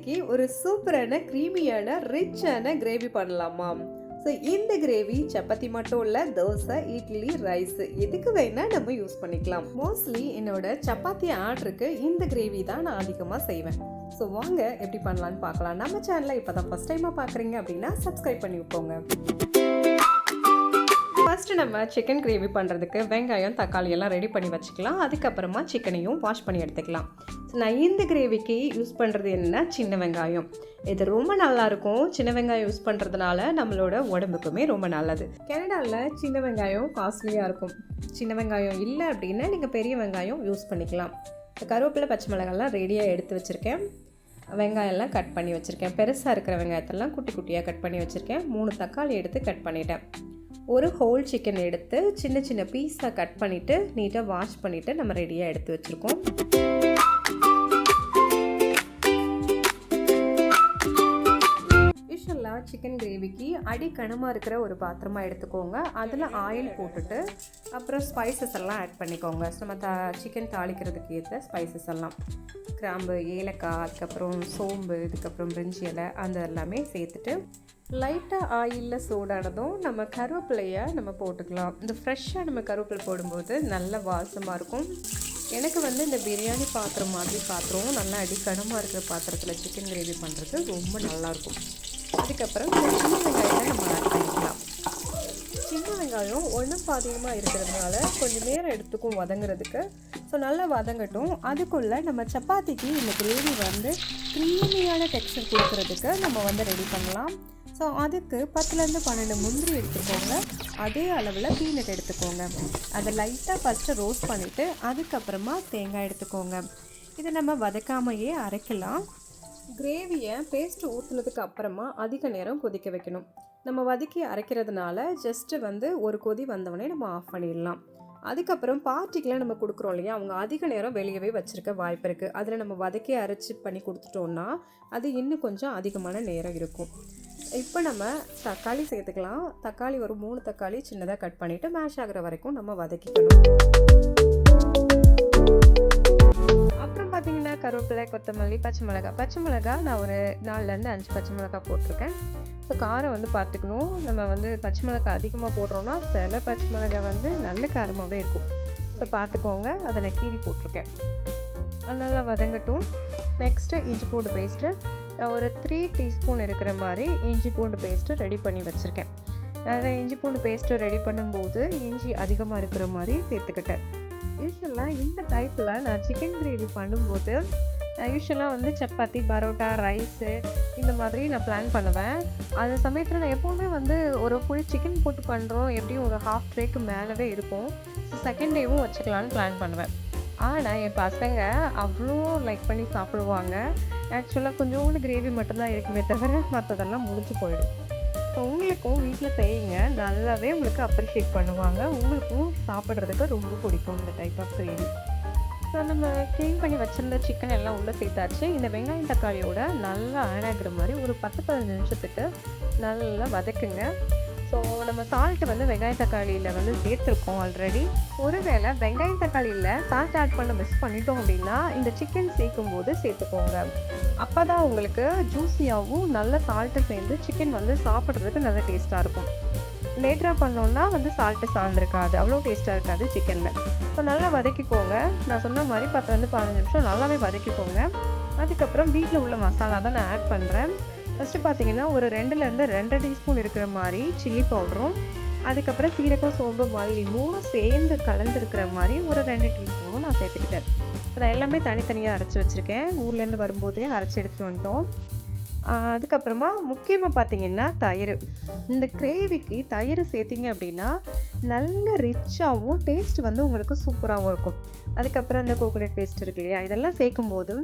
இன்னைக்கு ஒரு சூப்பரான க்ரீமியான ரிச்சான கிரேவி பண்ணலாமா? ஸோ இந்த கிரேவி சப்பாத்தி மட்டும் இல்லை, தோசை, இட்லி, ரைஸ் எதுக்கு வேணால் நம்ம யூஸ் பண்ணிக்கலாம். மோஸ்ட்லி என்னோட சப்பாத்தி ஆர்டருக்கு இந்த கிரேவி தான் நான் அதிகமாக செய்வேன். ஸோ வாங்க எப்படி பண்ணலான்னு பார்க்கலாம். நம்ம சேனலை இப்போ தான் ஃபஸ்ட் டைமாக பார்க்குறீங்க அப்படின்னா சப்ஸ்கிரைப் பண்ணி வைப்போங்க. ஃபஸ்ட்டு நம்ம சிக்கன் கிரேவி பண்ணுறதுக்கு வெங்காயம், தக்காளி எல்லாம் ரெடி பண்ணி வச்சுக்கலாம். அதுக்கப்புறமா சிக்கனையும் வாஷ் பண்ணி எடுத்துக்கலாம். ஸோ நான் இந்த கிரேவிக்கு யூஸ் பண்ணுறது என்னென்னா சின்ன வெங்காயம். இது ரொம்ப நல்லாயிருக்கும். சின்ன வெங்காயம் யூஸ் பண்ணுறதுனால நம்மளோட உடம்புக்குமே ரொம்ப நல்லது. கனடாவில் சின்ன வெங்காயம் காஸ்ட்லியாக இருக்கும். சின்ன வெங்காயம் இல்லை அப்படின்னா நீங்கள் பெரிய வெங்காயம் யூஸ் பண்ணிக்கலாம். கருவேப்பிலை, பச்சை மிளகாய்லாம் ரெடியாக எடுத்து வச்சுருக்கேன். வெங்காயம்லாம் கட் பண்ணி வச்சுருக்கேன். பெருசாக இருக்கிற வெங்காயத்தெல்லாம் குட்டி குட்டியாக கட் பண்ணி வச்சுருக்கேன். 3 தக்காளி எடுத்து கட் பண்ணிட்டேன். ஒரு ஹோல் சிக்கன் எடுத்து சின்ன சின்ன பீஸாக கட் பண்ணிவிட்டு நீட்டாக வாஷ் பண்ணிவிட்டு நம்ம ரெடியாக எடுத்து வச்சுருக்கோம். யூஷுவலாக சிக்கன் கிரேவிக்கு அடிக்கனமாக இருக்கிற ஒரு பாத்திரமாக எடுத்துக்கோங்க. அதில் ஆயில் போட்டுட்டு அப்புறம் ஸ்பைசஸ் எல்லாம் ஆட் பண்ணிக்கோங்க. ஸோ நம்ம சிக்கன் தாளிக்கிறதுக்கு ஏற்ற ஸ்பைசஸ் எல்லாம் கிராம்பு, ஏலக்காய், அதுக்கப்புறம் சோம்பு, இதுக்கப்புறம் பிரிஞ்சி இலை அந்த எல்லாமே சேர்த்துட்டு லைட்டாக ஆயிலில் சூடானதும் நம்ம கருவேப்பிலையை நம்ம போட்டுக்கலாம். இந்த ஃப்ரெஷ்ஷாக நம்ம கருவேப்பிலை போடும்போது நல்ல வாசமாக இருக்கும். எனக்கு இந்த பிரியாணி பாத்திரம் மாதிரி பாத்திரம் நல்லா அடிக்கனமாக இருக்கிற பாத்திரத்தில் சிக்கன் கிரேவி பண்ணுறது ரொம்ப நல்லாயிருக்கும். அதுக்கப்புறம் இந்த சின்ன வெங்காயத்தை நம்ம ஆட் பண்ணிக்கலாம். சின்ன வெங்காயம் ஒன்றும் பாதியமாக இருக்கிறதுனால கொஞ்சம் நேரம் எடுத்துக்கும் வதங்குறதுக்கு. ஸோ நல்லா வதங்கட்டும். அதுக்குள்ளே நம்ம சப்பாத்திக்கு இந்த கிரேவி க்ரீமியான டெக்ஸ்சர் கொடுக்குறதுக்கு நம்ம ரெடி பண்ணலாம். ஸோ அதுக்கு 10லேருந்து 12 முந்திரி எடுத்துக்கோங்க. அதே அளவில் பீனட் எடுத்துக்கோங்க. அதை லைட்டாக ஃபஸ்ட்டு ரோஸ்ட் பண்ணிவிட்டு அதுக்கப்புறமா தேங்காய் எடுத்துக்கோங்க. இதை நம்ம வதக்காமையே அரைக்கலாம். கிரேவியை பேஸ்ட்டு ஊற்றுனதுக்கு அப்புறமா அதிக நேரம் கொதிக்க வைக்கணும். நம்ம வதக்கி அரைக்கிறதுனால ஜஸ்ட்டு ஒரு கொதி வந்தவொடனே நம்ம ஆஃப் பண்ணிடலாம். அதுக்கப்புறம் பார்ட்டிக்கெலாம் நம்ம கொடுக்குறோம் இல்லையா, அவங்க அதிக நேரம் வெளியவே வச்சுருக்க வாய்ப்பு இருக்குது. அதில் நம்ம வதக்கி அரைச்சி பண்ணி கொடுத்துட்டோன்னா அது இன்னும் கொஞ்சம் அதிகமான நேரம் இருக்கும். இப்போ நம்ம தக்காளி சேர்த்துக்கலாம். தக்காளி ஒரு 3 தக்காளி சின்னதாக கட் பண்ணிவிட்டு மேஷ் ஆகிற வரைக்கும் நம்ம வதக்கிக்கணும். அப்புறம் பார்த்திங்கன்னா கருவேப்பிலை, கொத்தமல்லி, பச்சை மிளகாய் நான் ஒரு 4லேருந்து 5 பச்சை மிளகாய் போட்டிருக்கேன். ஸோ காரம் பார்த்துக்கணும். நம்ம பச்சை மிளகாய் அதிகமாக போடுறோன்னா சில பச்சை மிளகாய் நல்ல காரமாகவே இருக்கும். ஸோ பார்த்துக்கோங்க. அதை நான் கீறி போட்டிருக்கேன். நல்லா வதங்கட்டும். நெக்ஸ்ட்டு இஞ்சி பூண்டு பேஸ்ட்டு ஒரு 3 டீஸ்பூன் இருக்கிற மாதிரி இஞ்சி பூண்டு பேஸ்ட்டு ரெடி பண்ணி வச்சுருக்கேன். அதை இஞ்சி பூண்டு பேஸ்ட்டு ரெடி பண்ணும்போது இஞ்சி அதிகமாக இருக்கிற மாதிரி சேர்த்துக்கிட்டேன். யூஸ்வலாக இந்த டைப்பில் நான் சிக்கன் கிரேவி பண்ணும்போது யூஸ்வலாக சப்பாத்தி, பரோட்டா, ரைஸு இந்த மாதிரி நான் பிளான் பண்ணுவேன். அந்த சமயத்தில் நான் எப்போவுமே ஒரு ஃபுல் சிக்கன் போட்டு பண்ணுறோம், எப்படியும் ஒரு ஹாஃப் ட்ரேக்கு மேலவே இருக்கும். ஸோ செகண்ட் டேவும் வச்சுக்கலான்னு பிளான் பண்ணுவேன். ஆனால் என் பசங்க அவ்வளோ லைக் பண்ணி சாப்பிடுவாங்க. ஆக்சுவலாக கொஞ்சோண்டு கிரேவி மட்டும்தான் இருக்குமே தவிர மற்றதெல்லாம் முடிஞ்சு போயிடும். ஸோ உங்களுக்கும் வீட்டில் செய்யுங்க, நல்லாவே உங்களுக்கு அப்ரிஷியேட் பண்ணுவாங்க. உங்களுக்கும் சாப்பிட்றதுக்கு ரொம்ப பிடிக்கும் இந்த டைப் ஆஃப் கிரேவி. ஸோ நம்ம க்ளீன் பண்ணி வச்சுருந்த சிக்கன் எல்லாம் உள்ளே சேர்த்தாச்சு. இந்த வெங்காயம் தக்காளியோட நல்லா ஆட் ஆகிற மாதிரி ஒரு 10-15 நிமிஷத்துக்கு நல்லா வதக்குங்க. ஸோ நம்ம சால்ட்டு வெங்காய தக்காளியில் சேர்த்துருக்கோம் ஆல்ரெடி. ஒருவேளை வெங்காயம் தக்காளியில் சால்ட் ஆட் பண்ண மிஸ் பண்ணிட்டோம் அப்படின்னா இந்த சிக்கன் சேர்க்கும்போது சேர்த்துக்கோங்க. அப்போ தான் உங்களுக்கு ஜூஸியாகவும் நல்ல சால்ட்டு சேர்ந்து சிக்கன் சாப்பிட்றதுக்கு நல்ல டேஸ்ட்டாக இருக்கும். லேட்டராக பண்ணோன்னா சால்ட்டு சார்ந்திருக்காது, அவ்வளோ டேஸ்ட்டாக இருக்காது சிக்கனில். ஸோ நல்லா வதக்கிக்கோங்க. நான் சொன்ன மாதிரி 10-15 நிமிஷம் நல்லாவே வதக்கிக்கோங்க. அதுக்கப்புறம் வீட்டில் உள்ள மசாலா தான் நான் ஆட் பண்ணுறேன். ஃபஸ்ட்டு பார்த்திங்கன்னா ஒரு 2லேருந்து 2.5 டீஸ்பூன் இருக்கிற மாதிரி சில்லி பவுடரும், அதுக்கப்புறம் சீரகம், சோம்பு, மல்லி 3 சேர்ந்து கலந்துருக்கிற மாதிரி ஒரு 2 டீஸ்பூனும் நான் சேர்த்துக்கிட்டேன். அதை எல்லாமே தனித்தனியாக அரைச்சி வச்சுருக்கேன். ஊர்லேருந்து வரும்போதே அரைச்சி எடுத்துகிட்டு வந்துட்டோம். அதுக்கப்புறமா முக்கியமாக பார்த்திங்கன்னா தயிர். இந்த கிரேவிக்கு தயிர் சேர்த்திங்க அப்படின்னா நல்ல ரிச்சாகவும் டேஸ்ட் உங்களுக்கு சூப்பராகவும் இருக்கும். அதுக்கப்புறம் அந்த கோகோனட் பேஸ்ட் இருக்கு இல்லையா, இதெல்லாம் சேர்க்கும்போது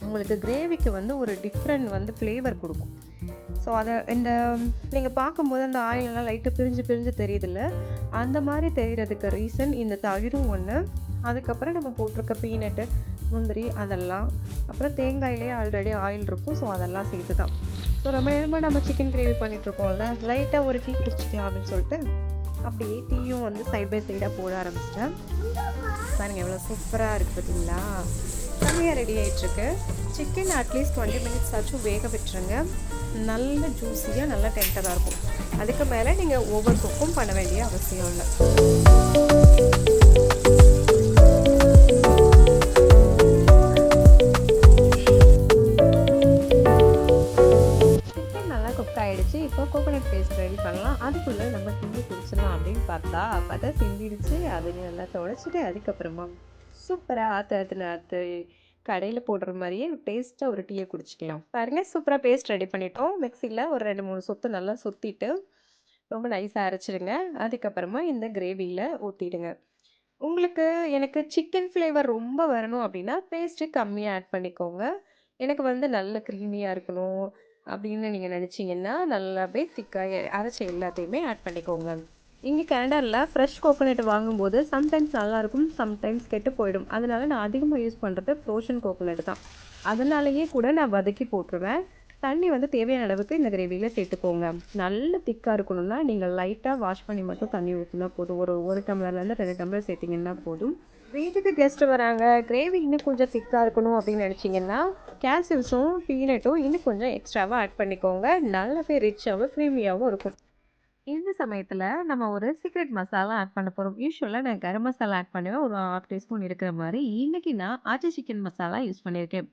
உங்களுக்கு கிரேவிக்கு ஒரு டிஃப்ரெண்ட் ஃப்ளேவர் கொடுக்கும். ஸோ அதை நீங்கள் பார்க்கும்போது அந்த ஆயிலெல்லாம் லைட்டாக பிரிஞ்சு தெரியுதில்ல, அந்த மாதிரி தெரிகிறதுக்கு ரீசன் இந்த தயிரும் ஒன்று. அதுக்கப்புறம் நம்ம போட்டிருக்க பீனட்டு, முந்திரி அதெல்லாம், அப்புறம் தேங்காயிலே ஆல்ரெடி ஆயில் இருக்கும். ஸோ அதெல்லாம் சேர்த்து தான். ஸோ ரொம்ப நேரமாக நம்ம சிக்கன் கிரேவி பண்ணிகிட்ருக்கோம்ல, லைட்டாக ஒரு டீ குடிச்சிக்கலாம் அப்படின்னு சொல்லிட்டு அப்படியே டீயும் சைட் பை சைடாக போட ஆரம்பிச்சிட்டேன். பாருங்கள் எவ்வளோ சூப்பராக இருக்குது பார்த்தீங்களா. செம்மையாக ரெடி ஆகிட்டுருக்கு. சிக்கன் அட்லீஸ்ட் 20 மினிட்ஸ் ஆச்சும் வேக விட்டுருங்க. நல்ல ஜூஸியாக நல்லா டெண்டராக இருக்கும். அதுக்கு மேலே நீங்கள் ஓவர் குக்கும் பண்ண வேண்டிய அவசியம் இல்லை. சிக்கன் நல்லா குக் ஆகிடுச்சு. இப்போ கோகோனட் பேஸ்ட் ரெடி பண்ணலாம். அதுக்குள்ளே நம்ம கிண்டி குடிச்சிடலாம் அப்படின்னு பார்த்தா சிந்திடுச்சு. அதை நல்லா துடைச்சிட்டு அதுக்கப்புறமா சூப்பராக ஆற்று கடையில் போடுற மாதிரியே டேஸ்ட்டாக ஒரு டீயை குடிச்சிக்கலாம். பாருங்கள், சூப்பராக பேஸ்ட் ரெடி பண்ணிட்டோம். மிக்சியில் ஒரு 2-3 சொத்து நல்லா சுற்றிட்டு ரொம்ப நைஸாக அரைச்சிடுங்க. அதுக்கப்புறமா இந்த கிரேவியில் ஊற்றிடுங்க. எனக்கு சிக்கன் ஃப்ளேவர் ரொம்ப வரணும் அப்படின்னா பேஸ்ட்டு கம்மியாக ஆட் பண்ணிக்கோங்க. எனக்கு நல்ல க்ரீமியாக இருக்கணும் அப்படின்னு நீங்கள் நினச்சிங்கன்னா நல்லாவே திக்காக அரைச்ச எல்லாத்தையுமே ஆட் பண்ணிக்கோங்க. இங்கே கனடாவில் ஃப்ரெஷ் கோகோனட் வாங்கும்போது சம்டைம்ஸ் நல்லாயிருக்கும், சம்டைம்ஸ் கெட்டு போயிடும். அதனால நான் அதிகமாக யூஸ் பண்ணுறது ஃப்ரோஷன் கோகோனட் தான். அதனாலேயே கூட நான் வதக்கி போட்டுருவேன். தண்ணி தேவையான அளவுக்கு இந்த கிரேவியில் சேர்த்துக்கோங்க. நல்ல திக்காக இருக்கணும்னா நீங்கள் லைட்டாக வாஷ் பண்ணி மட்டும் தண்ணி ஊற்றினா போதும். ஒரு டம்ளர்லேருந்து 2 டம்ளர் சேர்த்திங்கன்னா போதும். வீட்டுக்கு கெஸ்ட்டு வராங்க, கிரேவி இன்னும் கொஞ்சம் திக்காக இருக்கணும் அப்படின்னு நினச்சிங்கன்னா கேஷ்யூஸும் பீனட்டும் இன்னும் கொஞ்சம் எக்ஸ்ட்ராவாக ஆட் பண்ணிக்கோங்க. நல்லாவே ரிச்சாகவும் க்ரீமியாகவும் இருக்கும். இந்த சமயத்தில் நம்ம ஒரு சீக்ரெட் மசாலா ஆட் பண்ண போகிறோம். யூஸ்வலாக நான் கரம் மசாலா ஆட் பண்ணுவேன், ஒரு 1/2 டீஸ்பூன் இருக்கிற மாதிரி. இன்றைக்கி நான் ஆச்சி சிக்கன் மசாலா யூஸ் பண்ணியிருக்கேன்.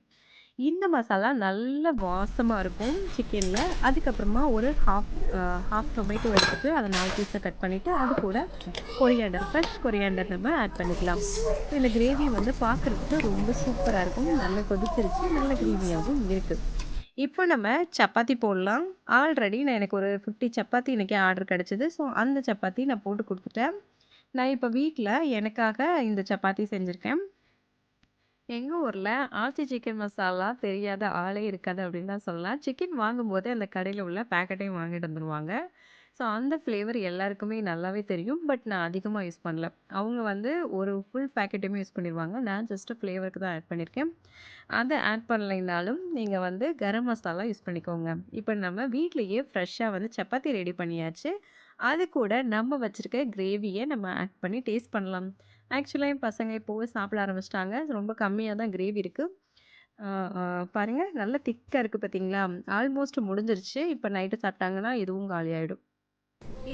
இந்த மசாலா நல்ல வாசமாக இருக்கும் சிக்கனில். அதுக்கப்புறமா ஒரு ஹாஃப் டொமேட்டோ எடுத்துகிட்டு அதை 4 பீஸை கட் பண்ணிவிட்டு அது கூட ஃப்ரெஷ் கொரியாண்டர் நம்ம ஆட் பண்ணிக்கலாம். இந்த கிரேவி பார்க்குறதுக்கு ரொம்ப சூப்பராக இருக்கும். நல்லா கொதிச்சிருச்சு, நல்ல கிரேவியாகவும் இருக்குது. இப்போ நம்ம சப்பாத்தி போடலாம். ஆல்ரெடி எனக்கு ஒரு 50 சப்பாத்தி இன்றைக்கி ஆர்டர் கிடச்சிது. ஸோ அந்த சப்பாத்தி நான் போட்டு கொடுத்துட்டேன். நான் இப்போ வீட்டில் எனக்காக இந்த சப்பாத்தி செஞ்சுருக்கேன். எங்கள் ஊரில் ஆச்சி சிக்கன் மசாலா தெரியாத ஆளே இருக்காது அப்படின்னு தான் சொல்லலாம். சிக்கன் வாங்கும்போது அந்த கடையில் உள்ள பேக்கெட்டையும் வாங்கிட்டு வந்துடுவாங்க. ஸோ அந்த ஃப்ளேவர் எல்லாருக்குமே நல்லாவே தெரியும். பட் நான் அதிகமாக யூஸ் பண்ணல. அவங்க ஒரு ஃபுல் பேக்கெட்டையுமே யூஸ் பண்ணிடுவாங்க. நான் ஜஸ்ட்டு ஃப்ளேவருக்கு தான் ஆட் பண்ணியிருக்கேன். அதை ஆட் பண்ணலைனாலும் நீங்கள் கரம் மசாலா யூஸ் பண்ணிக்கோங்க. இப்போ நம்ம வீட்லேயே ஃப்ரெஷ்ஷாக சப்பாத்தி ரெடி பண்ணியாச்சு. அது கூட நம்ம வச்சுருக்க கிரேவியை நம்ம ஆட் பண்ணி டேஸ்ட் பண்ணலாம். ஆக்சுவலாக என் பசங்க இப்போவே சாப்பிட ஆரம்பிச்சிட்டாங்க. ரொம்ப கம்மியாக தான் கிரேவி இருக்குது. பாருங்கள், நல்லா திக்காக இருக்குது பார்த்தீங்களா? ஆல்மோஸ்ட் முடிஞ்சிருச்சு. இப்போ நைட்டு சாப்பிட்டாங்கன்னா இதுவும் காலியாகிடும்.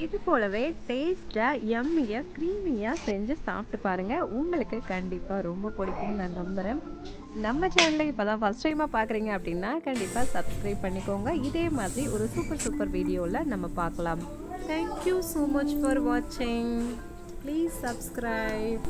இது போலவே டேஸ்ட்டாக யம்மியாக க்ரீமியாக செஞ்சு சாப்பிட்டு பாருங்கள். உங்களுக்கு கண்டிப்பாக ரொம்ப பிடிக்கும்னு நான் நம்புகிறேன். நம்ம சேனலை இப்போ தான் ஃபஸ்ட் டைமாக பார்க்குறீங்க அப்படின்னா கண்டிப்பாக சப்ஸ்கிரைப் பண்ணிக்கோங்க. இதே மாதிரி ஒரு சூப்பர் வீடியோவில் நம்ம பார்க்கலாம். தேங்க்யூ ஸோ மச் ஃபார் வாட்சிங். Please subscribe.